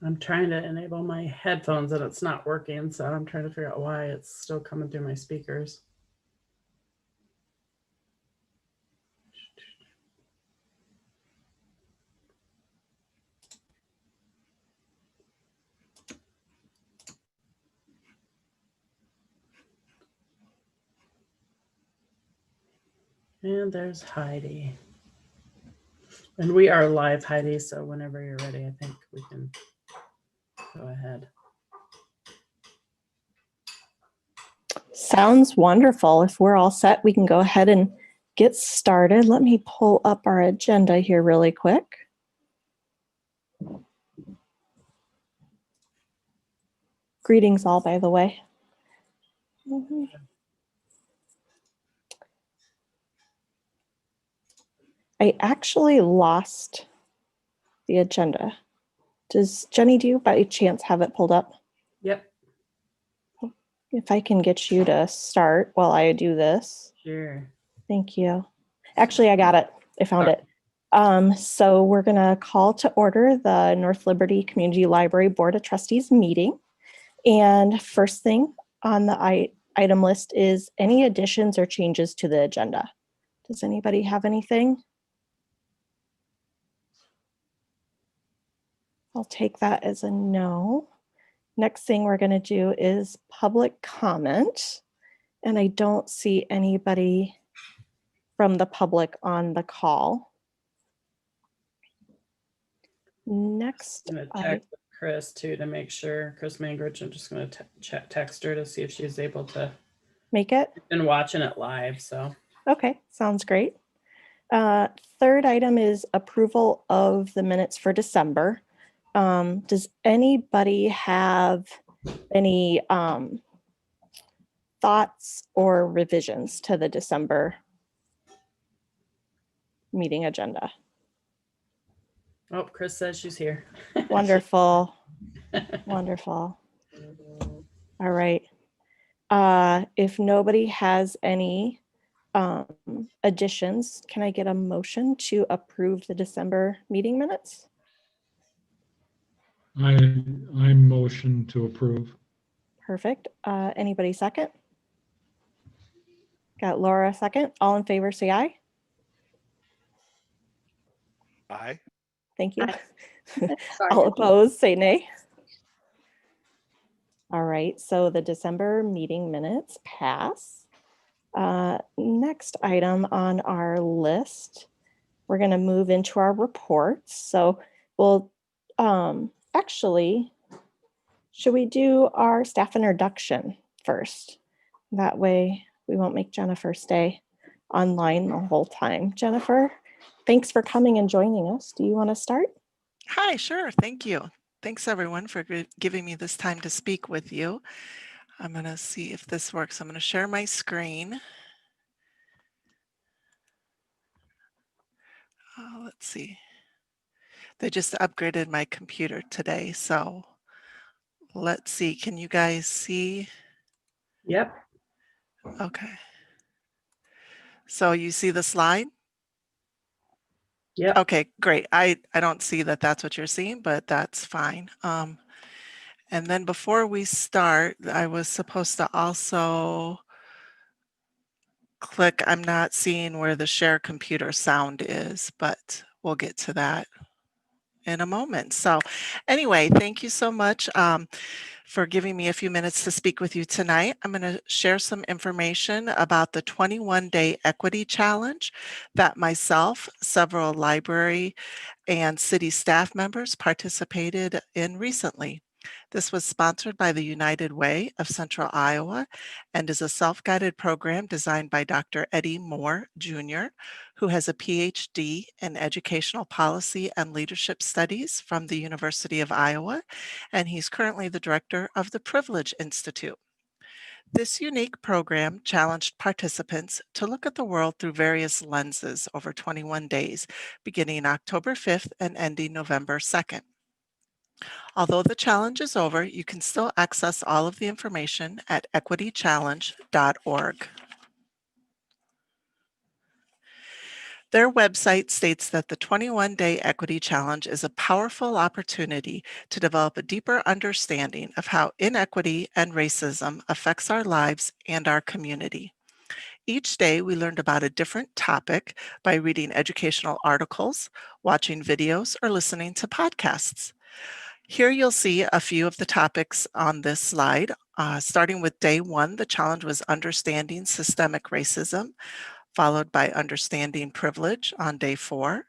I'm trying to enable my headphones and it's not working, so I'm trying to figure out why it's still coming through my speakers. And there's Heidi. And we are live, Heidi, so whenever you're ready, I think we can go ahead. Sounds wonderful. If we're all set, we can go ahead and get started. Let me pull up our agenda here really quick. Greetings all, by the way. I actually lost the agenda. Does Jenny, do you by chance have it pulled up? Yep. If I can get you to start while I do this. Sure. Thank you. Actually, I got it. I found it. So we're going to call to order the North Liberty Community Library Board of Trustees meeting. And first thing on the item list is any additions or changes to the agenda. Does anybody have anything? I'll take that as a no. Next thing we're going to do is public comment. And I don't see anybody from the public on the call. Next, I'm going to text Chris too to make sure. Chris Mangridge, I'm just going to text her to see if she's able to make it. I've been watching it live, so. Okay, sounds great. Third item is approval of the minutes for December. Does anybody have any thoughts or revisions to the December meeting agenda? Oh, Chris says she's here. Wonderful. Wonderful. All right. If nobody has any additions, can I get a motion to approve the December meeting minutes? I motion to approve. Perfect. Anybody second? Got Laura second. All in favor, say aye. Aye. Thank you. All opposed, say nay. All right, so the December meeting minutes pass. Next item on our list, we're going to move into our reports. So we'll actually, should we do our staff introduction first? That way we won't make Jennifer stay online the whole time. Jennifer, thanks for coming and joining us. Do you want to start? Hi, sure. Thank you. Thanks everyone for giving me this time to speak with you. I'm going to see if this works. I'm going to share my screen. Let's see. They just upgraded my computer today, so let's see. Can you guys see? Yep. Okay. So you see the slide? Yep. Okay, great. I don't see that that's what you're seeing, but that's fine. And then before we start, I was supposed to also click, I'm not seeing where the share computer sound is, but we'll get to that in a moment. So anyway, thank you so much for giving me a few minutes to speak with you tonight. I'm going to share some information about the 21-day equity challenge that myself, several library and city staff members participated in recently. This was sponsored by the United Way of Central Iowa and is a self-guided program designed by Dr. Eddie Moore, Jr., who has a PhD in Educational Policy and Leadership Studies from the University of Iowa, and he's currently the director of the Privilege Institute. This unique program challenged participants to look at the world through various lenses over 21 days, beginning October 5th and ending November 2nd. Although the challenge is over, you can still access all of the information at equitychallenge.org. Their website states that the 21-Day Equity Challenge is a powerful opportunity to develop a deeper understanding of how inequity and racism affects our lives and our community. Each day, we learned about a different topic by reading educational articles, watching videos, or listening to podcasts. Here you'll see a few of the topics on this slide. Starting with day 1, the challenge was understanding systemic racism, followed by understanding privilege on day 4.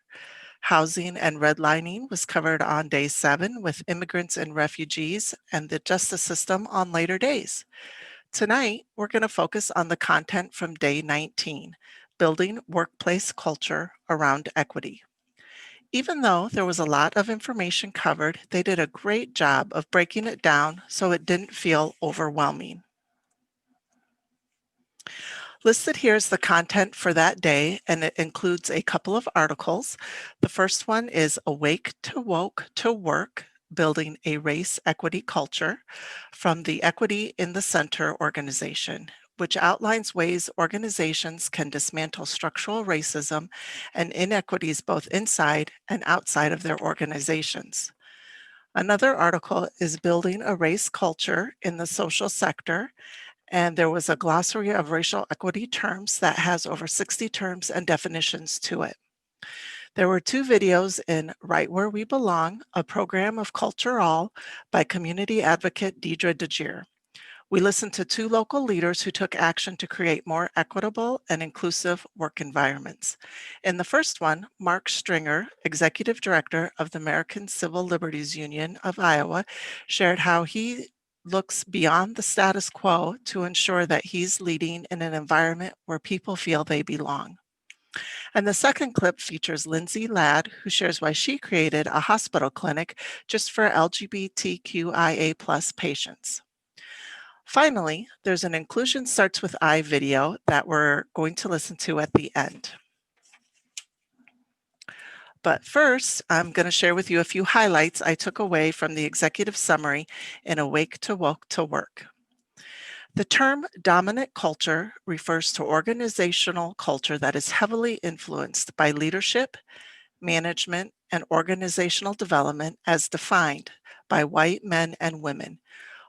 Housing and redlining was covered on day 7, with immigrants and refugees and the justice system on later days. Tonight, we're going to focus on the content from day 19, building workplace culture around equity. Even though there was a lot of information covered, they did a great job of breaking it down so it didn't feel overwhelming. Listed here is the content for that day, and it includes a couple of articles. The first one is Awake to Woke to Work, Building a Race Equity Culture, from the Equity in the Center organization, which outlines ways organizations can dismantle structural racism and inequities both inside and outside of their organizations. Another article is Building a Race Culture in the Social Sector, and there was a glossary of racial equity terms that has over 60 terms and definitions to it. There were 2 videos in Right Where We Belong, a program of Culture All by community advocate Deidre DeGier. We listened to 2 local leaders who took action to create more equitable and inclusive work environments. In the first one, Mark Stringer, Executive Director of the American Civil Liberties Union of Iowa, shared how he looks beyond the status quo to ensure that he's leading in an environment where people feel they belong. And the second clip features Lindsay Ladd, who shares why she created a hospital clinic just for LGBTQIA+ patients. Finally, there's an Inclusion Starts with I video that we're going to listen to at the end. But first, I'm going to share with you a few highlights I took away from the executive summary in Awake to Woke to Work. The term dominant culture refers to organizational culture that is heavily influenced by leadership, management, and organizational development as defined by white men and women,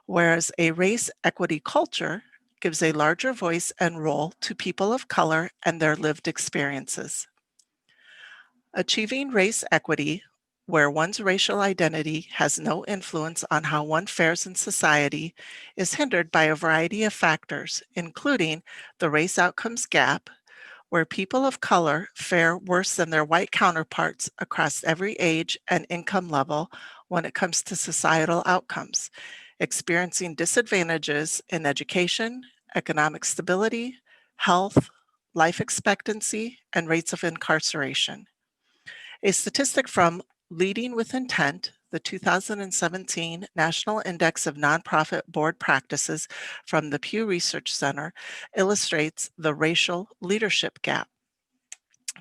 whereas a race equity culture gives a larger voice and role to people of color and their lived experiences. Achieving race equity, where one's racial identity has no influence on how one fares in society, is hindered by a variety of factors, including the race outcomes gap, where people of color fare worse than their white counterparts across every age and income level when it comes to societal outcomes, experiencing disadvantages in education, economic stability, health, life expectancy, and rates of incarceration. A statistic from Leading with Intent, the 2017 National Index of Nonprofit Board Practices from the Pew Research Center, illustrates the racial leadership gap.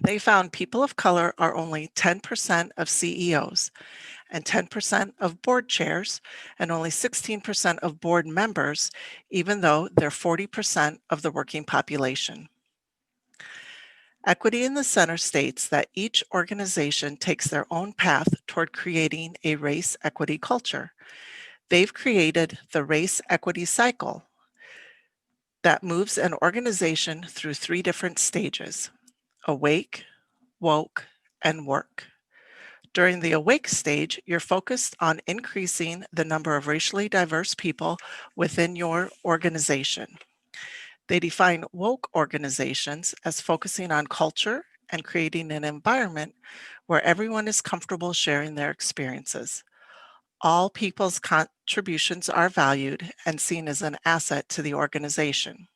They found people of color are only 10% of CEOs and 10% of board chairs and only 16% of board members, even though they're 40% of the working population. Equity in the Center states that each organization takes their own path toward creating a race equity culture. They've created the race equity cycle that moves an organization through 3 different stages: awake, woke, and work. During the awake stage, you're focused on increasing the number of racially diverse people within your organization. They define woke organizations as focusing on culture and creating an environment where everyone is comfortable sharing their experiences. All people's contributions are valued and seen as an asset to the organization.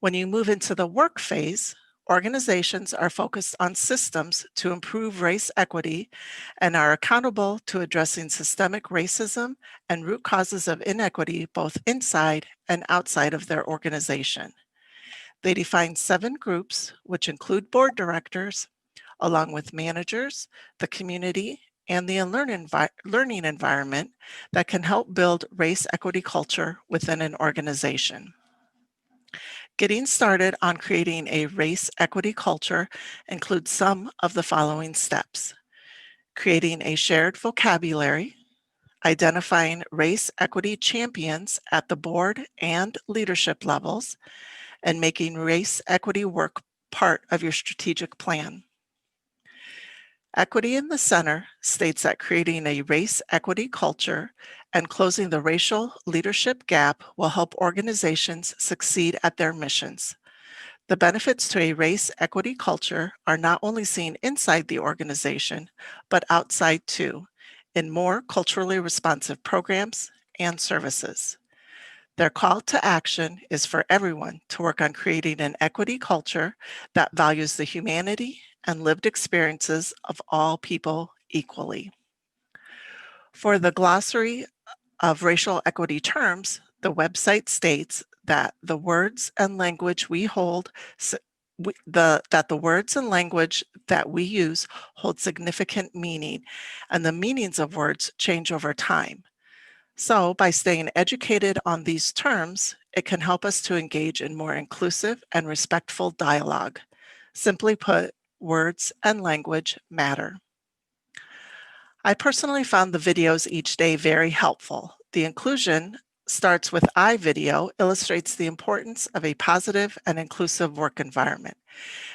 When you move into the work phase, organizations are focused on systems to improve race equity and are accountable to addressing systemic racism and root causes of inequity both inside and outside of their organization. They define 7 groups, which include board directors, along with managers, the community, and the learning environment that can help build race equity culture within an organization. Getting started on creating a race equity culture includes some of the following steps: creating a shared vocabulary, identifying race equity champions at the board and leadership levels, and making race equity work part of your strategic plan. Equity in the Center states that creating a race equity culture and closing the racial leadership gap will help organizations succeed at their missions. The benefits to a race equity culture are not only seen inside the organization, but outside too, in more culturally responsive programs and services. Their call to action is for everyone to work on creating an equity culture that values the humanity and lived experiences of all people equally. For the glossary of racial equity terms, the website states that the words and language we hold that the words and language that we use hold significant meaning, and the meanings of words change over time. So by staying educated on these terms, it can help us to engage in more inclusive and respectful dialogue. Simply put, words and language matter. I personally found the videos each day very helpful. The inclusion starts with iVideo illustrates the importance of a positive and inclusive work environment.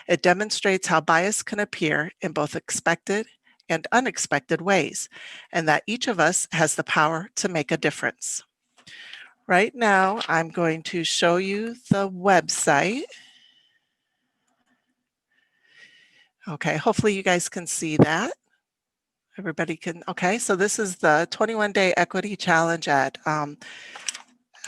It demonstrates how bias can appear in both expected and unexpected ways, and that each of us has the power to make a difference. Right now, I'm going to show you the website. Okay, hopefully you guys can see that. Everybody can, okay, so this is the 21-day equity challenge at,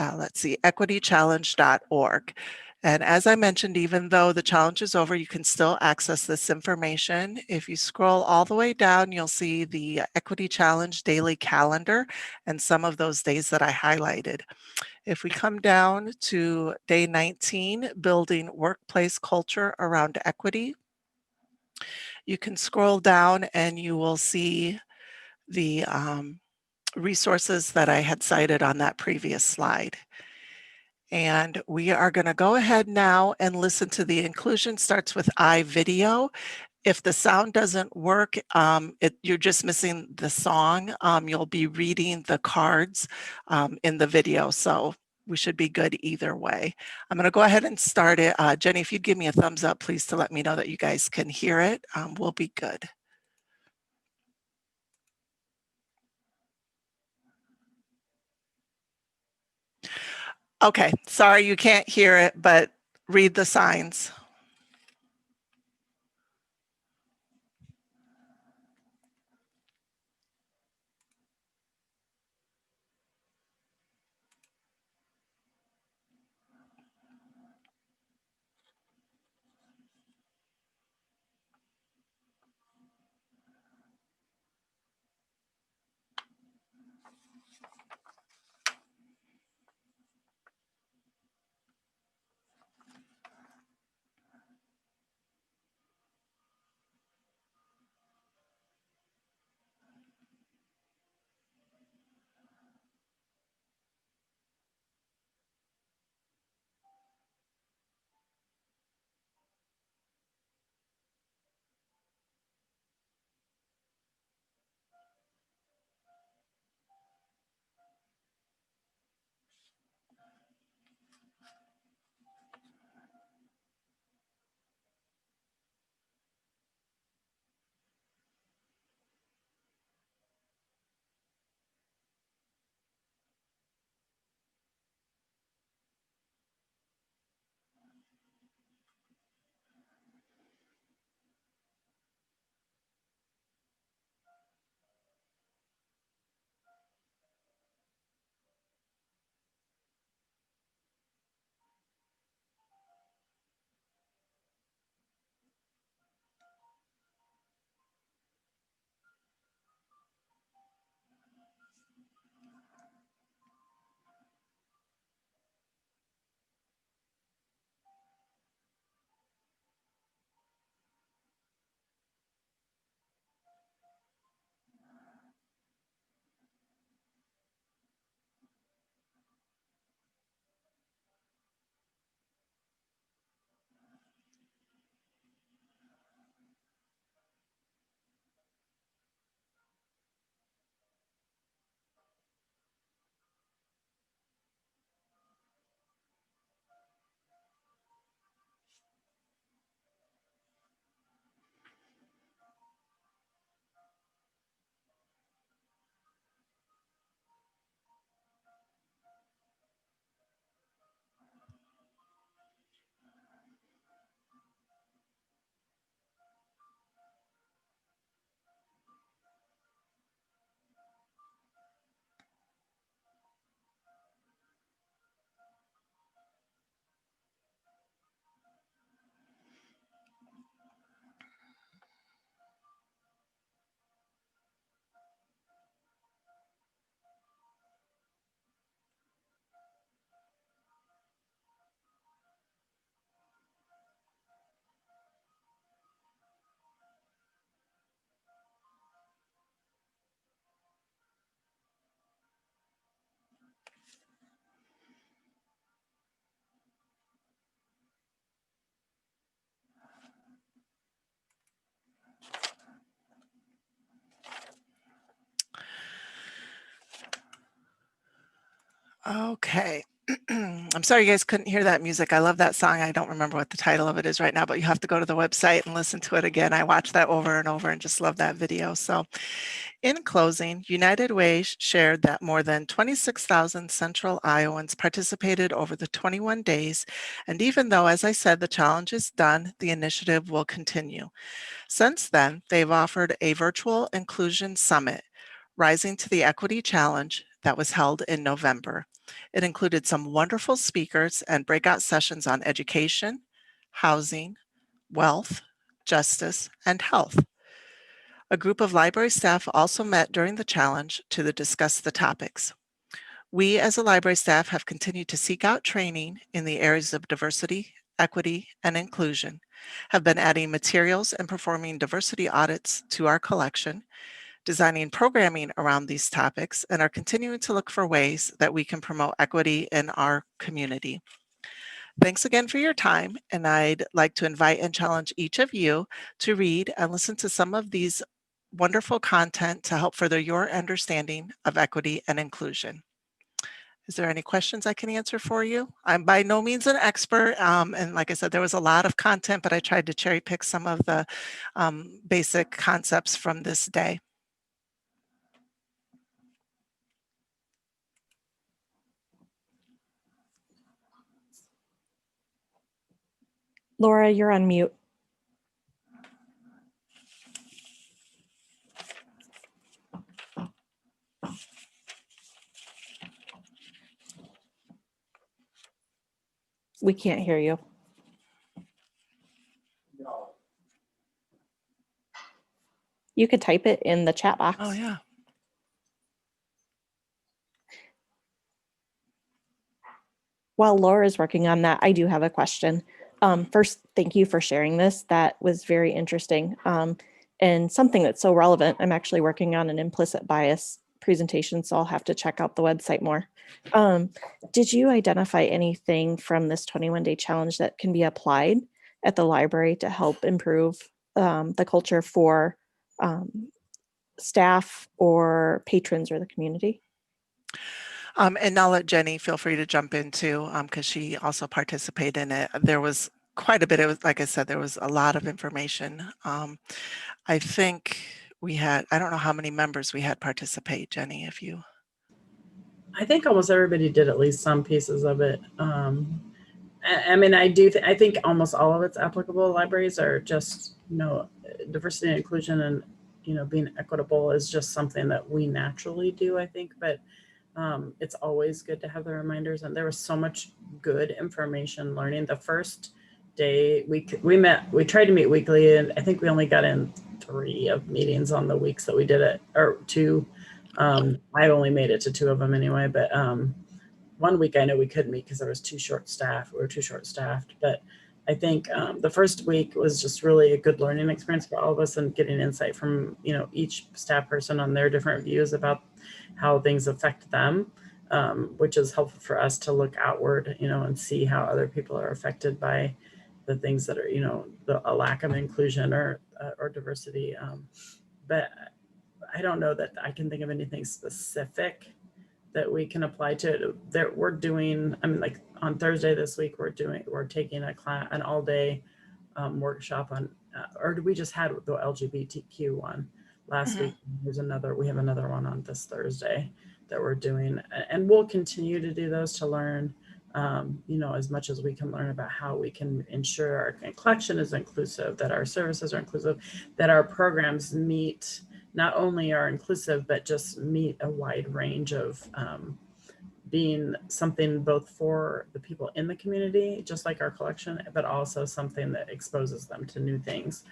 let's see, equitychallenge.org. And as I mentioned, even though the challenge is over, you can still access this information. If you scroll all the way down, you'll see the Equity Challenge daily calendar and some of those days that I highlighted. If we come down to day 19, building workplace culture around equity, you can scroll down and you will see the resources that I had cited on that previous slide. And we are going to go ahead now and listen to the inclusion starts with iVideo. If the sound doesn't work, you're just missing the song. You'll be reading the cards in the video, so we should be good either way. I'm going to go ahead and start it. Jenny, if you'd give me a thumbs up, please, to let me know that you guys can hear it, we'll be good. Okay, sorry you can't hear it, but read the signs. Okay. I'm sorry you guys couldn't hear that music. I love that song. I don't remember what the title of it is right now, but you have to go to the website and listen to it again. I watched that over and over and just love that video. So in closing, United Way shared that more than 26,000 Central Iowans participated over the 21 days. And even though, as I said, the challenge is done, the initiative will continue. Since then, they've offered a virtual inclusion summit, Rising to the Equity Challenge, that was held in November. It included some wonderful speakers and breakout sessions on education, housing, wealth, justice, and health. A group of library staff also met during the challenge to discuss the topics. We as a library staff have continued to seek out training in the areas of diversity, equity, and inclusion, have been adding materials and performing diversity audits to our collection, designing programming around these topics, and are continuing to look for ways that we can promote equity in our community. Thanks again for your time, and I'd like to invite and challenge each of you to read and listen to some of these wonderful content to help further your understanding of equity and inclusion. Is there any questions I can answer for you? I'm by no means an expert, and like I said, there was a lot of content, but I tried to cherry pick some of the basic concepts from this day. Laura, you're on mute. We can't hear you. You could type it in the chat box. Oh, yeah. While Laura's working on that, I do have a question. First, thank you for sharing this. That was very interesting and something that's so relevant. I'm actually working on an implicit bias presentation, so I'll have to check out the website more. Did you identify anything from this 21-day challenge that can be applied at the library to help improve the culture for staff or patrons or the community? And I'll let Jenny feel free to jump in too, because she also participated in it. There was quite a bit. It was, like I said, there was a lot of information. I think we had, I don't know how many members we had participate, Jenny, if you. I think almost everybody did at least some pieces of it. I mean, I think almost all of it's applicable. Libraries are just, diversity and inclusion and, being equitable is just something that we naturally do, I think. But it's always good to have the reminders. And there was so much good information learning. The first day we tried to meet weekly, and I think we only got in 3 of meetings on the weeks that we did it, or 2. I only made it to 2 of them anyway, but one week I know we couldn't meet because there was too short staff. We were too short staffed, but I think the first week was just really a good learning experience for all of us and getting insight from, each staff person on their different views about how things affect them, which is helpful for us to look outward, and see how other people are affected by the things that are, a lack of inclusion or diversity. But I don't know that I can think of anything specific that we can apply to it. That we're doing, like on Thursday this week, we're taking an all-day workshop on, or we just had the LGBTQ one last week. We have another one on this Thursday that we're doing, and we'll continue to do those to learn, as much as we can learn about how we can ensure our collection is inclusive, that our services are inclusive, that our programs meet, not only are inclusive, but just meet a wide range of being something both for the people in the community, just like our collection, but also something that exposes them to new things,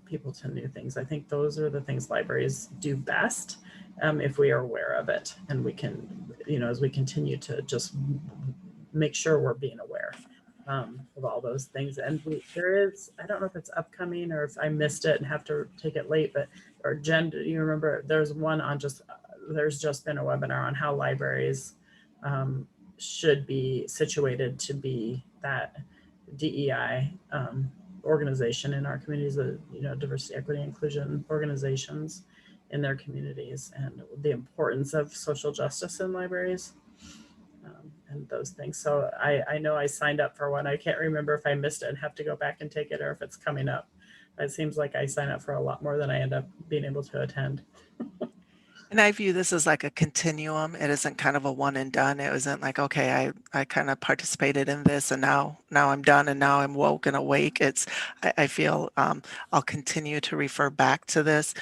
people to new things. I think those are the things libraries do best, if we are aware of it, and we can, as we continue to just make sure we're being aware of all those things. And there is, I don't know if it's upcoming or if I missed it and have to take it late, but, or Jen, do you remember there's one on there's just been a webinar on how libraries should be situated to be that DEI organization in our communities, diversity, equity, inclusion organizations in their communities, and the importance of social justice in libraries. and those things. So I know I signed up for one. I can't remember if I missed it and have to go back and take it or if it's coming up. It seems like I sign up for a lot more than I end up being able to attend. And I view this as like a continuum. It isn't kind of a one and done. It wasn't like, okay, I kind of participated in this and now I'm done and now I'm woke and awake. I feel I'll continue to refer back to this.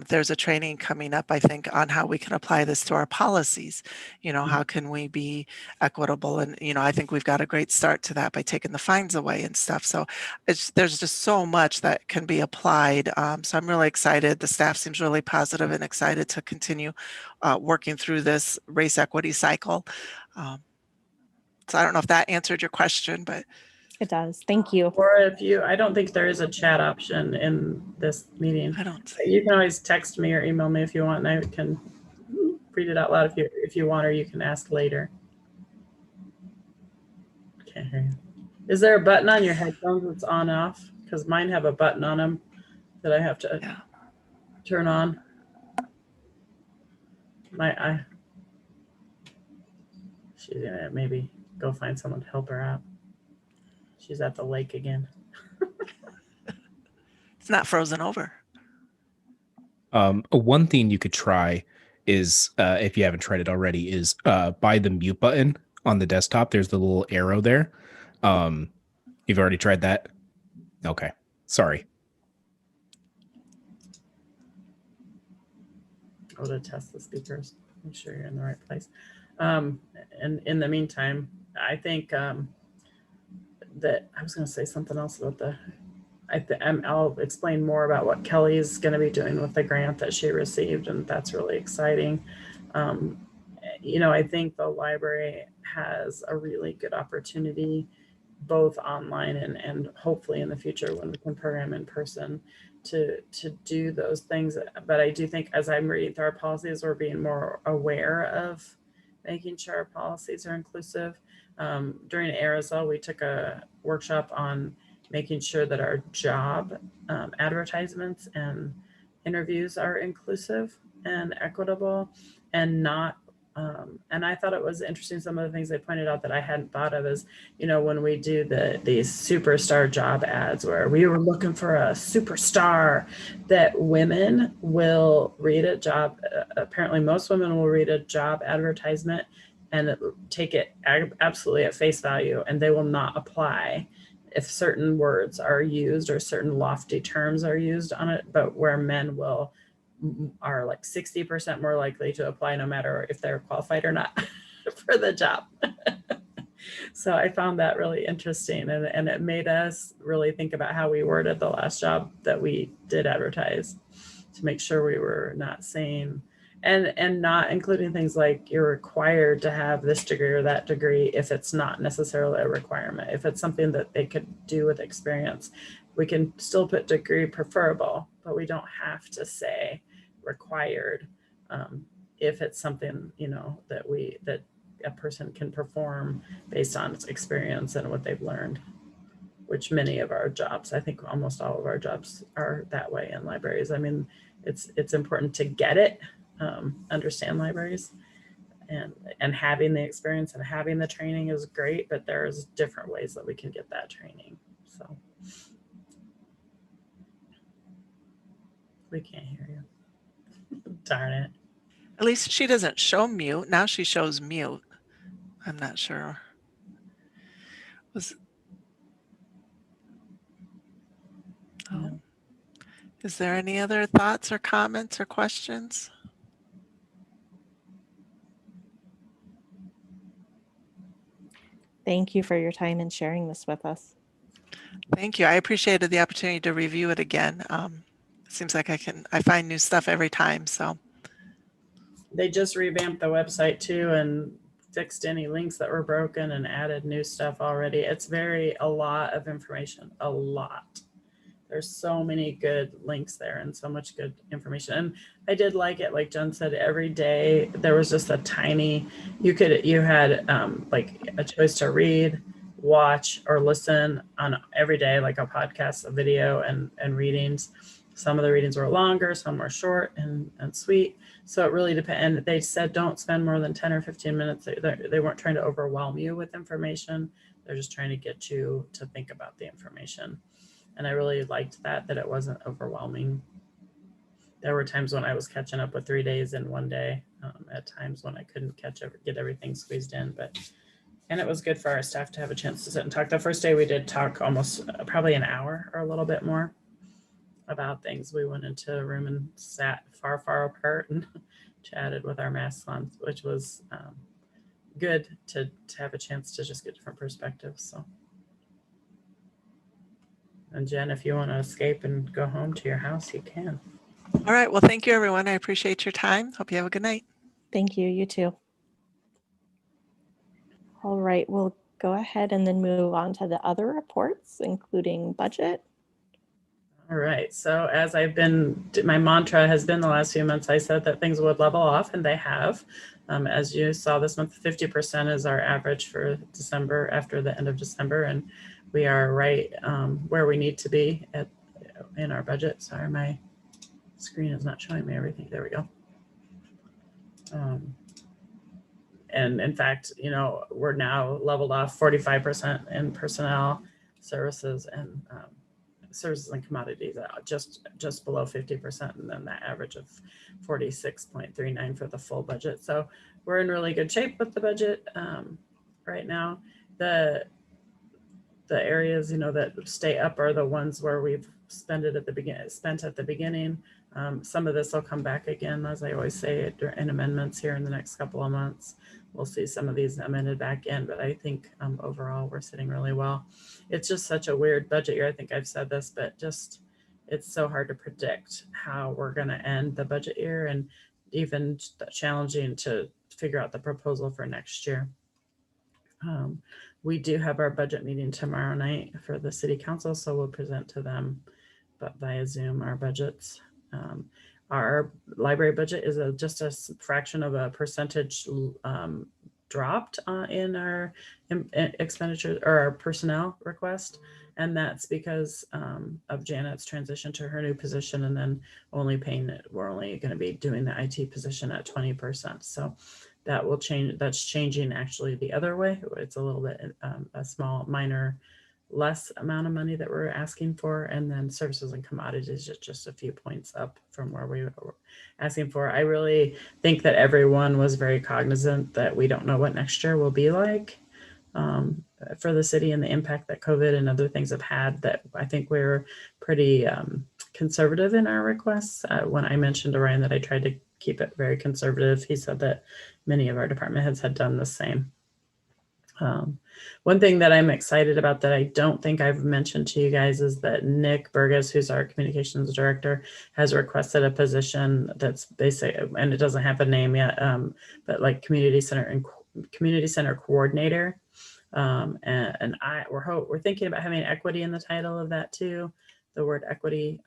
There's a training coming up, I think, on how we can apply this to our policies. How can we be equitable? And, I think we've got a great start to that by taking the fines away and stuff. So there's just so much that can be applied. So I'm really excited. The staff seems really positive and excited to continue working through this race equity cycle. So I don't know if that answered your question, but It does. Thank you. Or I don't think there is a chat option in this meeting. I don't. You can always text me or email me if you want, and I can read it out loud if you want, or you can ask later. Can't hear you. Is there a button on your headphones that's on off? Because mine have a button on them that I have to turn on. She's gonna maybe go find someone to help her out. She's at the lake again. It's not frozen over. One thing you could try is, if you haven't tried it already, is by the mute button on the desktop. There's the little arrow there. You've already tried that? Okay. Sorry. Go to test the speakers. Make sure you're in the right place. And in the meantime, I think that I was going to say something else about I'll explain more about what Kelly's going to be doing with the grant that she received, and that's really exciting. I think the library has a really good opportunity, both online and hopefully in the future when we can program in person, to do those things. But I do think as I'm reading through our policies, we're being more aware of making sure our policies are inclusive. During ARSL, we took a workshop on making sure that our job advertisements and interviews are inclusive and equitable and not, and I thought it was interesting, some of the things they pointed out that I hadn't thought of is, when we do these superstar job ads where we were looking for a superstar, that women will read a job, apparently most women will read a job advertisement and take it absolutely at face value, and they will not apply if certain words are used or certain lofty terms are used on it, but where men are like 60% more likely to apply no matter if they're qualified or not for the job. So I found that really interesting, and it made us really think about how we worded the last job that we did advertise to make sure we were not saying, and not including things like you're required to have this degree or that degree if it's not necessarily a requirement. If it's something that they could do with experience, we can still put degree preferable, but we don't have to say required if it's something that a person can perform based on its experience and what they've learned, which many of our jobs, I think almost all of our jobs are that way in libraries. I mean, it's important to get it, understand libraries, and having the experience and having the training is great, but there's different ways that we can get that training. So we can't hear you. Darn it. At least she doesn't show mute. Now she shows mute. I'm not sure. Is there any other thoughts or comments or questions? Thank you for your time and sharing this with us. Thank you. I appreciated the opportunity to review it again. It seems like I find new stuff every time. So They just revamped the website too and fixed any links that were broken and added new stuff already. It's a lot of information, a lot. There's so many good links there and so much good information. And I did like it, like Jen said, every day there was just a tiny, you had like a choice to read, watch, or listen on every day, like a podcast, a video, and readings. Some of the readings were longer, some were short and sweet. So it really depends. And they said don't spend more than 10 or 15 minutes. They weren't trying to overwhelm you with information. They're just trying to get you to think about the information. And I really liked that it wasn't overwhelming. There were times when I was catching up with 3 days in one day, at times when I couldn't get everything squeezed in, and it was good for our staff to have a chance to sit and talk. The first day we did talk almost probably an hour or a little bit more about things. We went into a room and sat far, far apart and chatted with our masks on, which was good to have a chance to just get different perspectives. So, and Jen, if you want to escape and go home to your house, you can. All right. Well, thank you, everyone. I appreciate your time. Hope you have a good night. Thank you. You too. All right, we'll go ahead and then move on to the other reports, including budget. All right. So as my mantra has been the last few months, I said that things would level off, and they have. As you saw this month, 50% is our average for December after the end of December, and we are right where we need to be in our budget. Sorry, my screen is not showing me everything. There we go. And in fact, we're now leveled off 45% in personnel, services, and services and commodities, just below 50%, and then that average of 46.39 for the full budget. So we're in really good shape with the budget right now. The areas that stay up are the ones where we've spent at the beginning. Some of this will come back again, as I always say, in amendments here in the next couple of months. We'll see some of these amended back in, but I think overall we're sitting really well. It's just such a weird budget year. I think I've said this, but it's so hard to predict how we're going to end the budget year, and even challenging to figure out the proposal for next year. We do have our budget meeting tomorrow night for the city council, so we'll present to them, but via Zoom, our budgets. Our library budget is just a fraction of a percentage dropped in our expenditures or our personnel request. And that's because of Janet's transition to her new position, and then we're only going to be doing the IT position at 20%. So that will change. That's changing actually the other way. It's a little bit a small, minor, less amount of money that we're asking for, and then services and commodities just a few points up from where we were asking for. I really think that everyone was very cognizant that we don't know what next year will be like for the city, and the impact that COVID and other things have had. That I think we're pretty conservative in our requests. When I mentioned to Ryan that I tried to keep it very conservative, he said that many of our department heads had done the same. One thing that I'm excited about that I don't think I've mentioned to you guys is that Nick Burgess, who's our communications director, has requested a position that's basic, and it doesn't have a name yet, but like community center coordinator. And we're thinking about having equity in the title of that too. The word equity.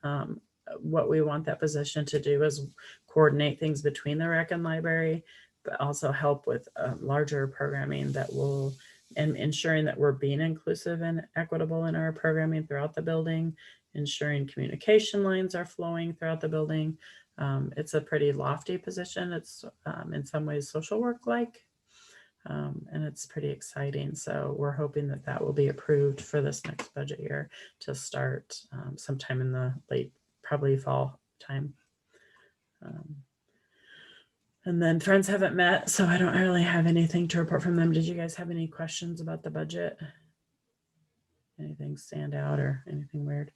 What we want that position to do is coordinate things between the rec and library, but also help with larger programming and ensuring that we're being inclusive and equitable in our programming throughout the building, ensuring communication lines are flowing throughout the building. It's a pretty lofty position. It's in some ways social work like, and it's pretty exciting. So we're hoping that will be approved for this next budget year to start sometime in the probably fall time. And then Friends haven't met, so I don't really have anything to report from them. Did you guys have any questions about the budget? Anything stand out or anything weird?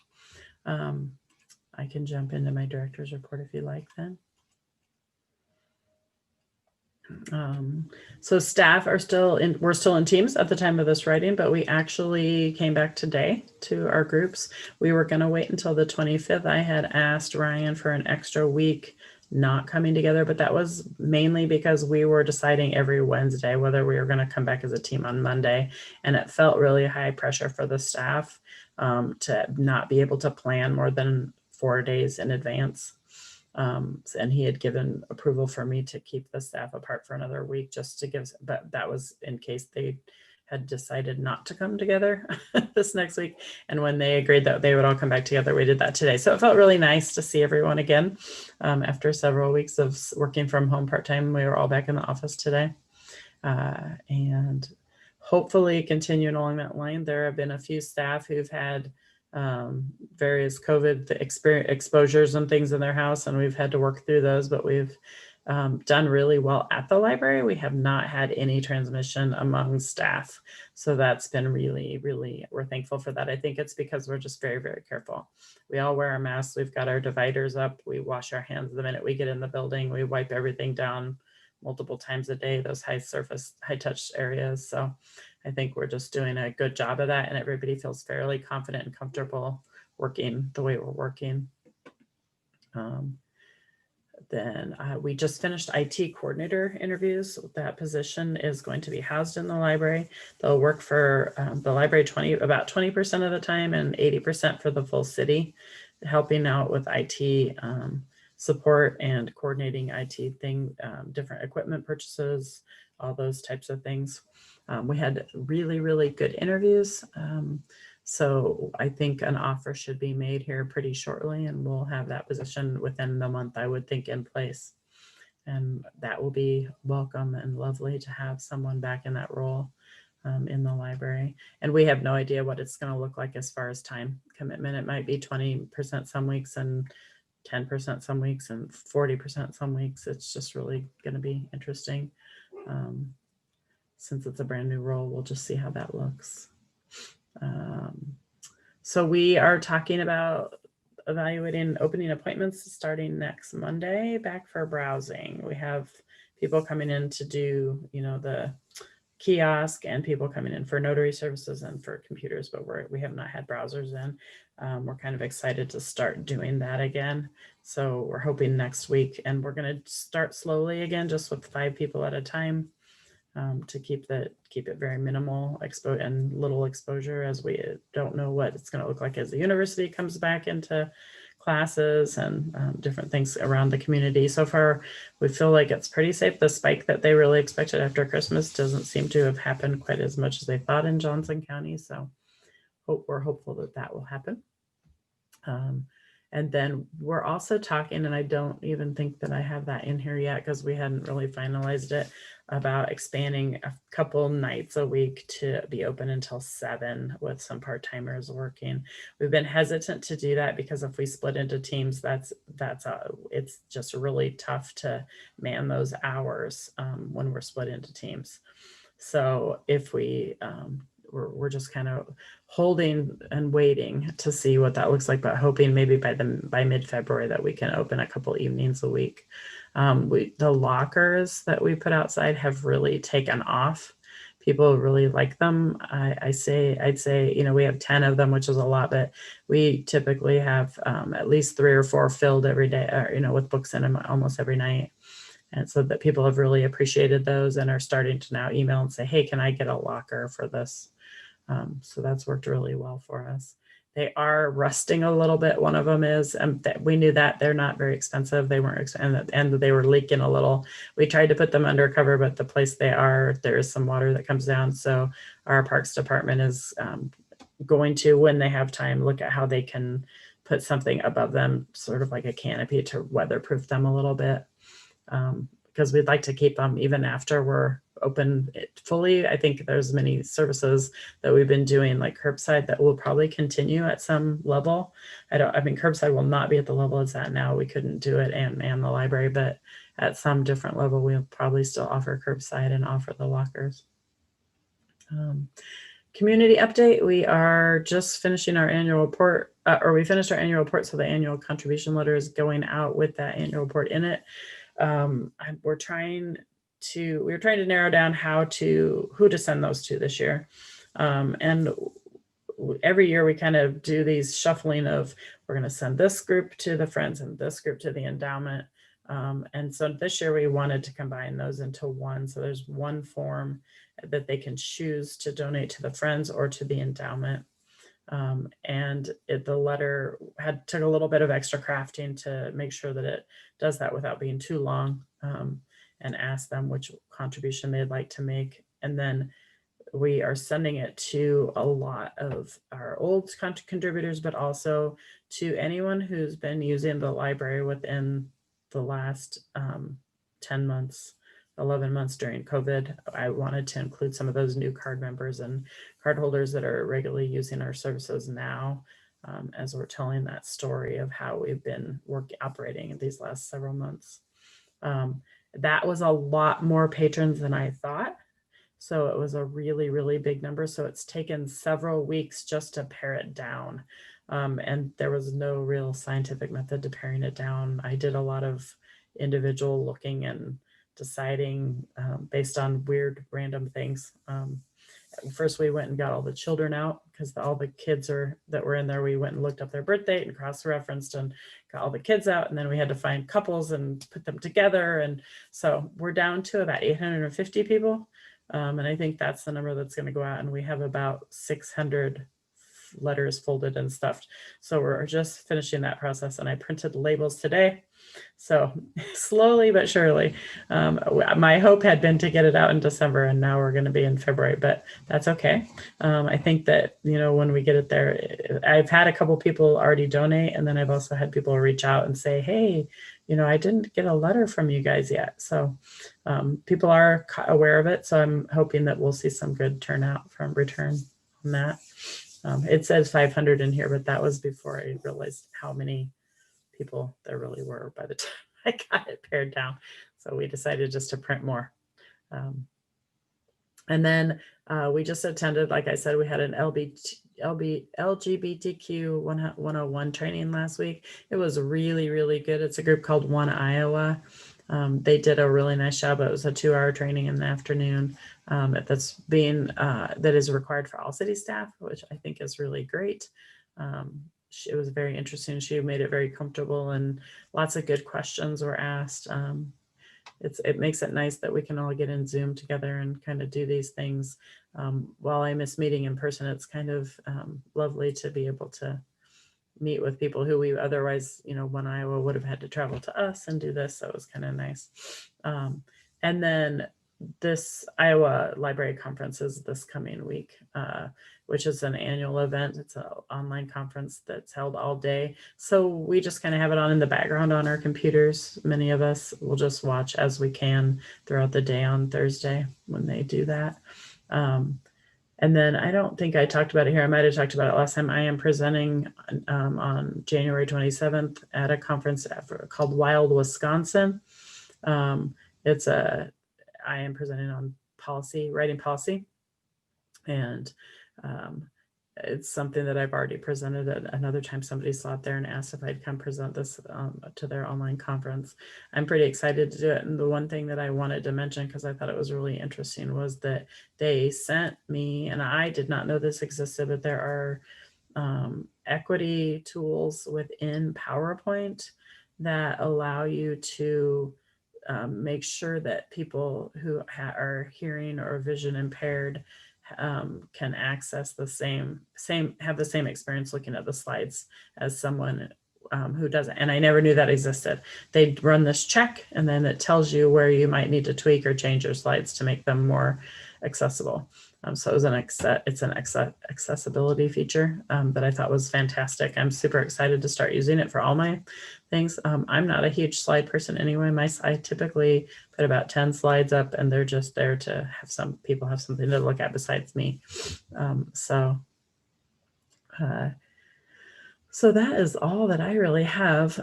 I can jump into my director's report if you like then. So staff we're still in teams at the time of this writing, but we actually came back today to our groups. We were going to wait until the 25th. I had asked Ryan for an extra week not coming together, but that was mainly because we were deciding every Wednesday whether we were going to come back as a team on Monday, and it felt really high pressure for the staff to not be able to plan more than 4 days in advance. And he had given approval for me to keep the staff apart for another week just to give, but that was in case they had decided not to come together this next week. And when they agreed that they would all come back together, we did that today. So it felt really nice to see everyone again. After several weeks of working from home part-time, we were all back in the office today. And hopefully continuing along that line. There have been a few staff who've had various COVID exposures and things in their house, and we've had to work through those, but we've done really well at the library. We have not had any transmission among staff. So that's been really, really, we're thankful for that. I think it's because we're just very, very careful. We all wear our masks. We've got our dividers up. We wash our hands the minute we get in the building. We wipe everything down multiple times a day, those high surface, high touch areas. So I think we're just doing a good job of that, and everybody feels fairly confident and comfortable working the way we're working. Then we just finished IT coordinator interviews. That position is going to be housed in the library. They'll work for the library about 20% of the time and 80% for the full city, helping out with IT support and coordinating IT different equipment purchases, all those types of things. We had really, really good interviews. So I think an offer should be made here pretty shortly, and we'll have that position within the month, I would think, in place. And that will be welcome and lovely to have someone back in that role in the library. And we have no idea what it's going to look like as far as time commitment. It might be 20% some weeks and 10% some weeks and 40% some weeks. It's just really going to be interesting. Since it's a brand new role, we'll just see how that looks. So we are talking about evaluating opening appointments starting next Monday, back for browsing. We have people coming in to do, the kiosk, and people coming in for notary services and for computers, but we have not had browsers in. We're kind of excited to start doing that again. So we're hoping next week, and we're going to start slowly again, just with 5 people at a time. To keep it very minimal and little exposure, as we don't know what it's going to look like as the university comes back into classes and different things around the community. So far, we feel like it's pretty safe. The spike that they really expected after Christmas doesn't seem to have happened quite as much as they thought in Johnson County. So we're hopeful that will happen. And then we're also talking, and I don't even think that I have that in here yet because we hadn't really finalized it, about expanding a couple nights a week to be open until 7 with some part-timers working. We've been hesitant to do that because if we split into teams, it's just really tough to man those hours when we're split into teams. So if we're just kind of holding and waiting to see what that looks like, but hoping maybe by mid-February that we can open a couple evenings a week. The lockers that we put outside have really taken off. People really like them. I'd say, we have 10 of them, which is a lot, but we typically have at least 3 or 4 filled every day, with books in them almost every night. And so that people have really appreciated those and are starting to now email and say, hey, can I get a locker for this? So that's worked really well for us. They are rusting a little bit. One of them is, we knew that they're not very expensive. They weren't, and they were leaking a little. We tried to put them under cover, but the place they are, there is some water that comes down. So our parks department is going to, when they have time, look at how they can put something above them, sort of like a canopy to weatherproof them a little bit. Because we'd like to keep them even after we're open fully. I think there's many services that we've been doing, like curbside, that will probably continue at some level. Curbside will not be at the level it's at now. We couldn't do it and the library, but at some different level, we'll probably still offer curbside and offer the lockers. Community update. We are just finishing our annual report, we finished our annual report. So the annual contribution letter is going out with that annual report in it. We're trying to narrow down who to send those to this year. And every year we kind of do these shuffling of, we're going to send this group to the Friends and this group to the endowment. And so this year we wanted to combine those into one. So there's one form that they can choose to donate to the Friends or to the endowment. The letter took a little bit of extra crafting to make sure that it does that without being too long, and ask them which contribution they'd like to make. And then we are sending it to a lot of our old contributors, but also to anyone who's been using the library within the last 10 months, 11 months during COVID. I wanted to include some of those new card members and card holders that are regularly using our services now, as we're telling that story of how we've been operating in these last several months. That was a lot more patrons than I thought. So it was a really, really big number. So it's taken several weeks just to pare it down. And there was no real scientific method to paring it down. I did a lot of individual looking and deciding based on weird, random things. First, we went and got all the children out because all the kids that were in there, we went and looked up their birth date and cross-referenced and got all the kids out. And then we had to find couples and put them together. And so we're down to about 850 people. And I think that's the number that's going to go out. And we have about 600 letters folded and stuffed. So we're just finishing that process. And I printed labels today. So slowly but surely, my hope had been to get it out in December, and now we're going to be in February, but that's okay. I think that, when we get it there, I've had a couple people already donate, and then I've also had people reach out and say, hey, I didn't get a letter from you guys yet. So people are aware of it. So I'm hoping that we'll see some good turnout from return on that. It says 500 in here, but that was before I realized how many people there really were by the time I got it pared down. So we decided just to print more. And then we just attended, like I said, we had an LGBTQ 101 training last week. It was really, really good. It's a group called One Iowa. They did a really nice job. It was a 2-hour training in the afternoon that is required for all city staff, which I think is really great. It was very interesting. She made it very comfortable, and lots of good questions were asked. It makes it nice that we can all get in Zoom together and kind of do these things. While I miss meeting in person, it's kind of lovely to be able to meet with people who we otherwise, One Iowa would have had to travel to us and do this. So it was kind of nice. And then this Iowa Library Conference is this coming week, which is an annual event. It's an online conference that's held all day. So we just kind of have it on in the background on our computers. Many of us will just watch as we can throughout the day on Thursday when they do that. And then I don't think I talked about it here. I might have talked about it last time. I am presenting on January 27th at a conference called Wild Wisconsin. I am presenting on writing policy. And it's something that I've already presented at another time. Somebody saw it there and asked if I'd come present this to their online conference. I'm pretty excited to do it. And the one thing that I wanted to mention, because I thought it was really interesting, was that they sent me, and I did not know this existed, but there are equity tools within PowerPoint that allow you to make sure that people who are hearing or vision impaired can access have the same experience looking at the slides as someone who doesn't. And I never knew that existed. They run this check, and then it tells you where you might need to tweak or change your slides to make them more accessible. So it's an accessibility feature that I thought was fantastic. I'm super excited to start using it for all my things. I'm not a huge slide person anyway. I typically put about 10 slides up, and they're just there to have some people have something to look at besides me. So that is all that I really have.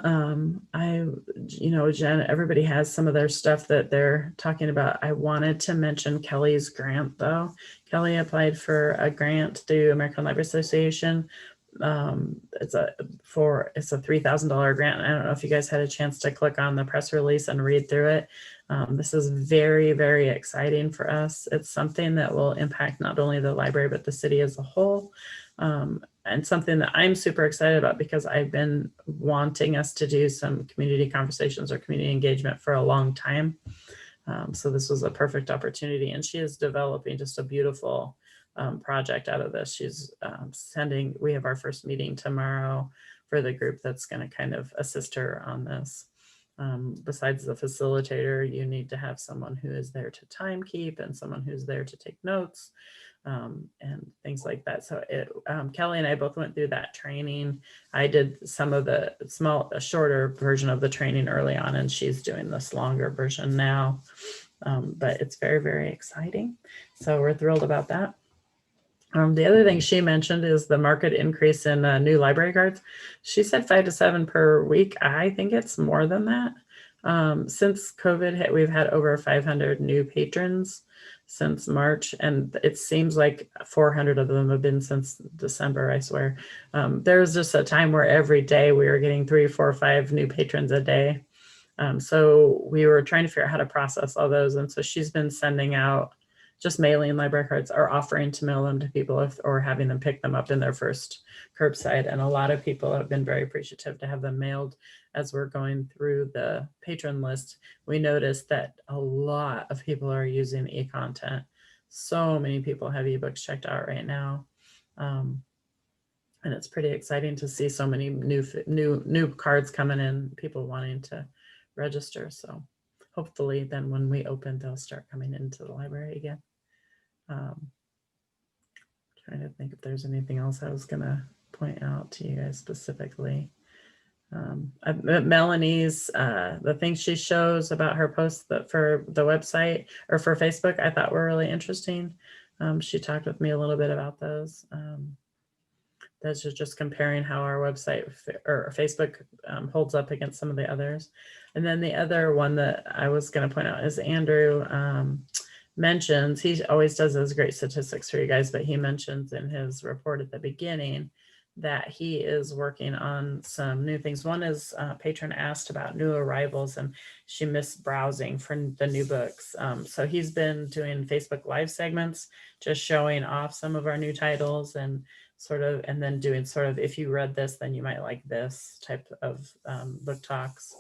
Jen, everybody has some of their stuff that they're talking about. I wanted to mention Kelly's grant, though. Kelly applied for a grant through American Library Association. It's a $3,000 grant. I don't know if you guys had a chance to click on the press release and read through it. This is very, very exciting for us. It's something that will impact not only the library, but the city as a whole. And something that I'm super excited about, because I've been wanting us to do some community conversations or community engagement for a long time. So this was a perfect opportunity, and she is developing just a beautiful project out of this. She's we have our first meeting tomorrow for the group that's going to kind of assist her on this. Besides the facilitator, you need to have someone who is there to time keep and someone who's there to take notes. and things like that. So Kelly and I both went through that training. I did some of the a shorter version of the training early on, and she's doing this longer version now. But it's very, very exciting. So we're thrilled about that. The other thing she mentioned is the market increase in new library cards. She said 5 to 7 per week. I think it's more than that. Since COVID hit, we've had over 500 new patrons since March, and it seems like 400 of them have been since December, I swear. There was just a time where every day we were getting 3, 4, 5 new patrons a day. So we were trying to figure out how to process all those. And so she's been sending out just mailing library cards, or offering to mail them to people or having them pick them up in their first curbside. And a lot of people have been very appreciative to have them mailed. As we're going through the patron list, we noticed that a lot of people are using e-content. So many people have ebooks checked out right now. And it's pretty exciting to see so many new cards coming in, people wanting to register. So hopefully then when we open, they'll start coming into the library again. Trying to think if there's anything else I was gonna point out to you guys specifically. Melanie's, the things she shows about her posts for the website or for Facebook, I thought were really interesting. She talked with me a little bit about those. That's just comparing how our website or Facebook holds up against some of the others. And then the other one that I was going to point out is Andrew mentions, he always does those great statistics for you guys, but he mentions in his report at the beginning that he is working on some new things. One is patron asked about new arrivals, and she missed browsing for the new books. So he's been doing Facebook Live segments, just showing off some of our new titles and and then doing if you read this, then you might like this type of book talks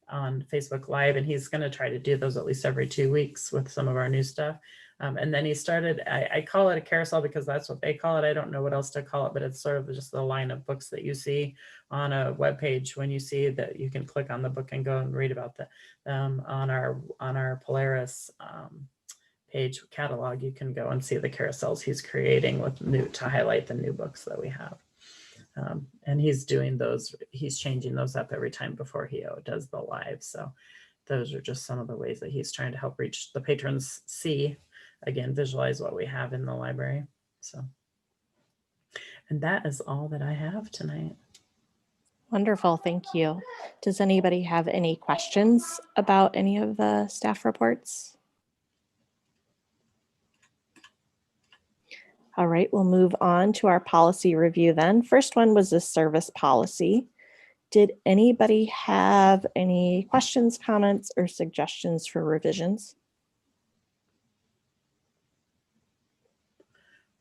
on Facebook Live. And he's going to try to do those at least every 2 weeks with some of our new stuff. And then he started, I call it a carousel because that's what they call it. I don't know what else to call it, but it's sort of just the line of books that you see on a web page. When you see that, you can click on the book and go and read about them. On our Polaris page catalog, you can go and see the carousels he's creating to highlight the new books that we have. And he's doing those, he's changing those up every time before he does the live. So those are just some of the ways that he's trying to help reach the patrons, visualize what we have in the library. So, and that is all that I have tonight. Wonderful, thank you. Does anybody have any questions about any of the staff reports? All right, we'll move on to our policy review then. First one was the service policy. Did anybody have any questions, comments, or suggestions for revisions?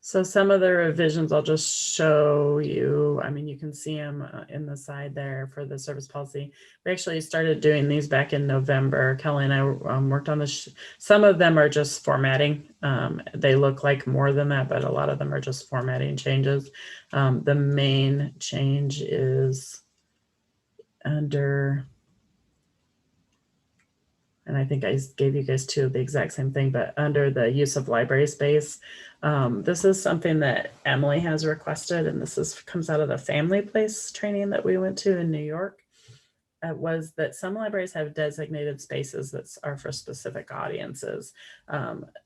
So some of the revisions I'll just show you. I mean, you can see them in the side there for the service policy. We actually started doing these back in November. Kelly and I worked on this. Some of them are just formatting. They look like more than that, but a lot of them are just formatting changes. The main change is under, and I think I gave you guys two of the exact same thing, but under the use of library space, this is something that Emily has requested, and this comes out of the family place training that we went to in New York. Was that some libraries have designated spaces that are for specific audiences,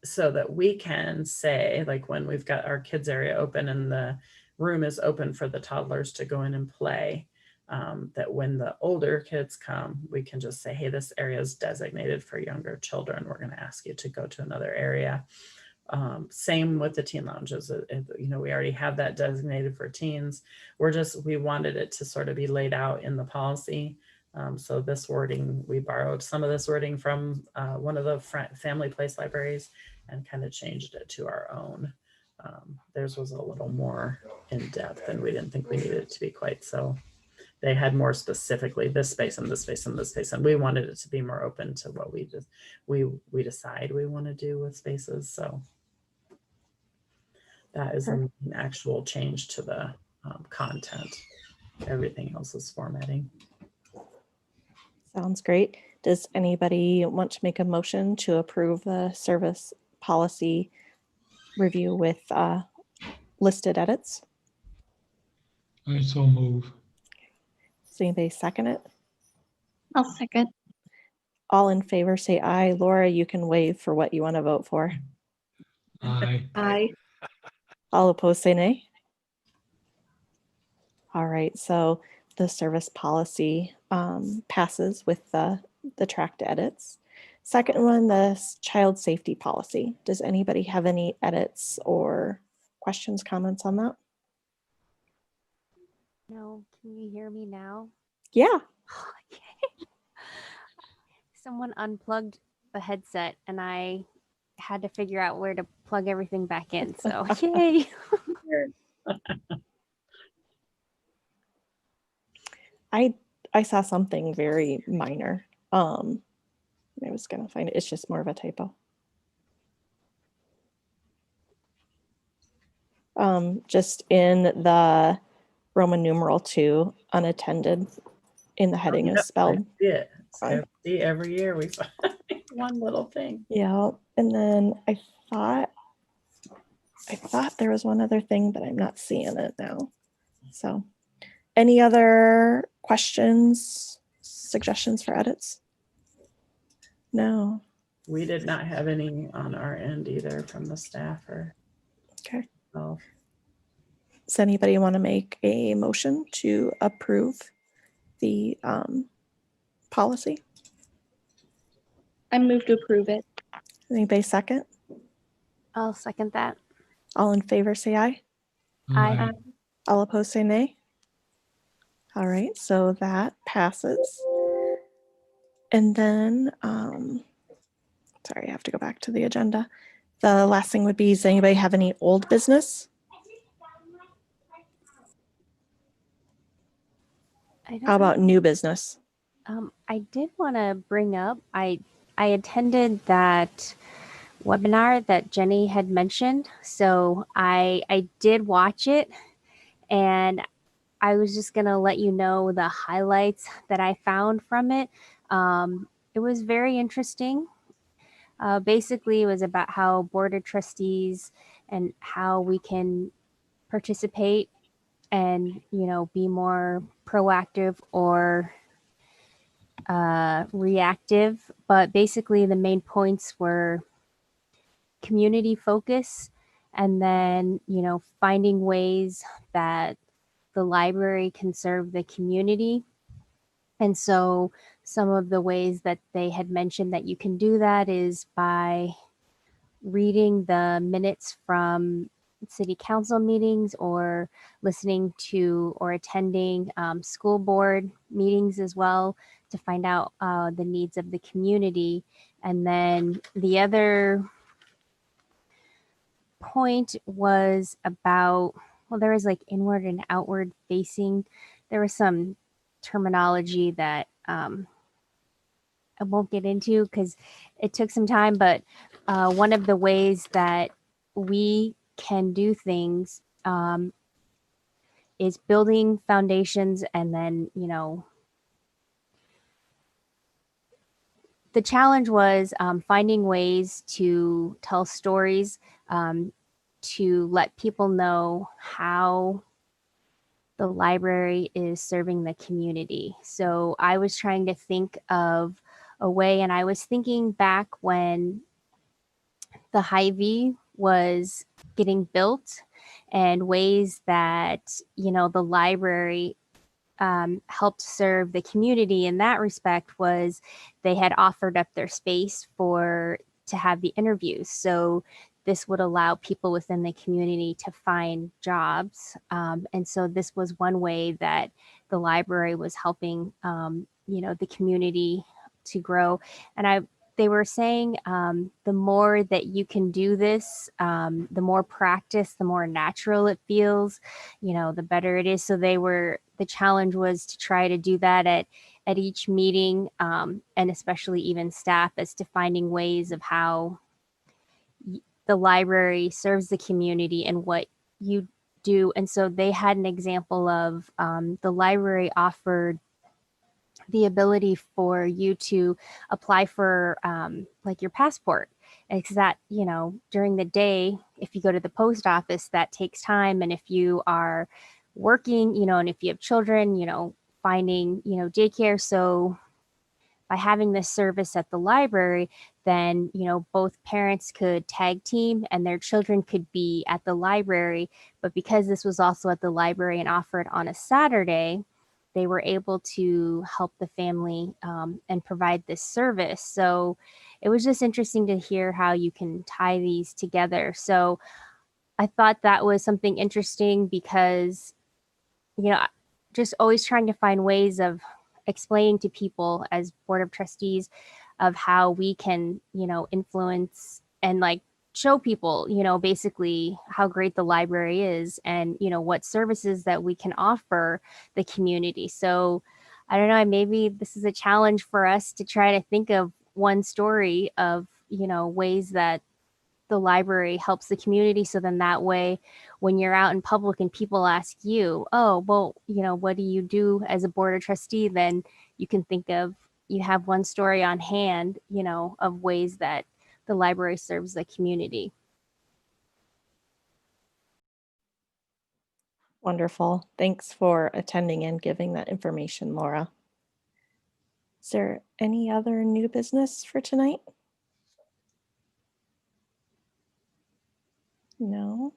so that we can say, like when we've got our kids area open and the room is open for the toddlers to go in and play, that when the older kids come, we can just say, hey, this area is designated for younger children. We're going to ask you to go to another area. Same with the teen lounges. We already have that designated for teens. We wanted it to sort of be laid out in the policy. So this wording, we borrowed some of this wording from one of the family place libraries and kind of changed it to our own. Theirs was a little more in depth, and we didn't think we needed it to be quite so. They had more specifically this space and this space and this space, and we wanted it to be more open to what we decide we want to do with spaces. So that is an actual change to the content. Everything else is formatting. Sounds great. Does anybody want to make a motion to approve the service policy review with listed edits? I so move. Does anybody second it? I'll second. All in favor say aye. Laura, you can wave for what you want to vote for. Aye. Aye. All opposed say nay. All right, so the service policy passes with the tracked edits. Second one, the child safety policy. Does anybody have any edits or questions, comments on that? No, can you hear me now? Yeah. Okay. Someone unplugged the headset and I had to figure out where to plug everything back in. So, yay. I saw something very minor. I was gonna find it. It's just more of a typo. Just in the Roman numeral 2, unattended, in the heading is spelled. Yeah. fine. See, every year we find one little thing. Yeah, and then I thought there was one other thing, but I'm not seeing it now. So, any other questions, suggestions for edits? No. We did not have any on our end either from the staff or. Okay. Oh, Does anybody want to make a motion to approve the policy? I move to approve it. Anybody second? I'll second that. All in favor say aye. Aye. All opposed say nay. All right, so that passes. And then, sorry, I have to go back to the agenda. The last thing would be, does anybody have any old business? How about new business? I did want to bring up, I attended that webinar that Jenny had mentioned. So I did watch it, and I was just going to let you know the highlights that I found from it. It was very interesting. Basically, it was about how Board of Trustees and how we can participate and, be more proactive or reactive. But basically, the main points were community focus, and then, finding ways that the library can serve the community. And so some of the ways that they had mentioned that you can do that is by reading the minutes from city council meetings, or listening to or attending school board meetings as well, to find out the needs of the community. And then the other point was about, well, there was like inward and outward facing. There was some terminology that I won't get into because it took some time, but one of the ways that we can do things is building foundations, and then, the challenge was finding ways to tell stories, to let people know how the library is serving the community. So I was trying to think of a way, and I was thinking back when the Hy-Vee was getting built, and ways that, the library helped serve the community in that respect was they had offered up their space to have the interviews. So this would allow people within the community to find jobs. And so this was one way that the library was helping, the community to grow. And they were saying the more that you can do this, the more practice, the more natural it feels, the better it is. So the challenge was to try to do that at each meeting, and especially even staff, as to finding ways of how the library serves the community and what you do. And so they had an example of the library offered the ability for you to apply for like your passport. It's that, you know, during the day, if you go to the post office, that takes time. And if you are working, you know, and if you have children, you know, finding, you know, daycare. So by having this service at the library, then, you know, both parents could tag team and their children could be at the library. But because this was also at the library and offered on a Saturday, they were able to help the family and provide this service. So it was just interesting to hear how you can tie these together. So I thought that was something interesting because, you know, just always trying to find ways of explaining to people as board of trustees of how we can, you know, influence and like show people, you know, basically how great the library is and, you know, what services that we can offer the community. So I don't know, maybe this is a challenge for us to try to think of one story of, you know, ways that the library helps the community. So then that way, when you're out in public and people ask you, oh, well, you know, what do you do as a board of trustee? Then you can think of, you have one story on hand, you know, of ways that the library serves the community. Wonderful. Thanks for attending and giving that information, Laura. Is there any other new business for tonight? No.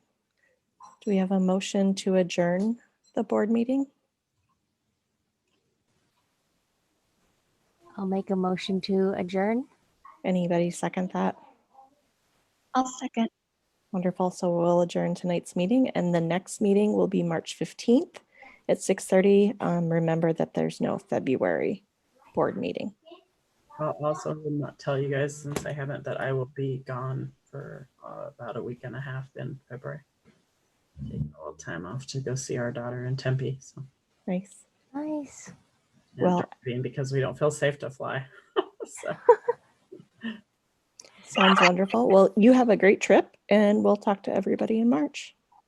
Do we have a motion to adjourn the board meeting? I'll make a motion to adjourn. Anybody second that? I'll second. Wonderful. So we'll adjourn tonight's meeting and the next meeting will be March 15th at 6:30. Remember that there's no February board meeting. I'll also not tell you guys, since I haven't, that I will be gone for about a week and a half in February. Taking a little time off to go see our daughter in Tempe. So, Nice. Nice. and Well- driving because we don't feel safe to fly. So. Sounds wonderful. Well, you have a great trip and we'll talk to everybody in March.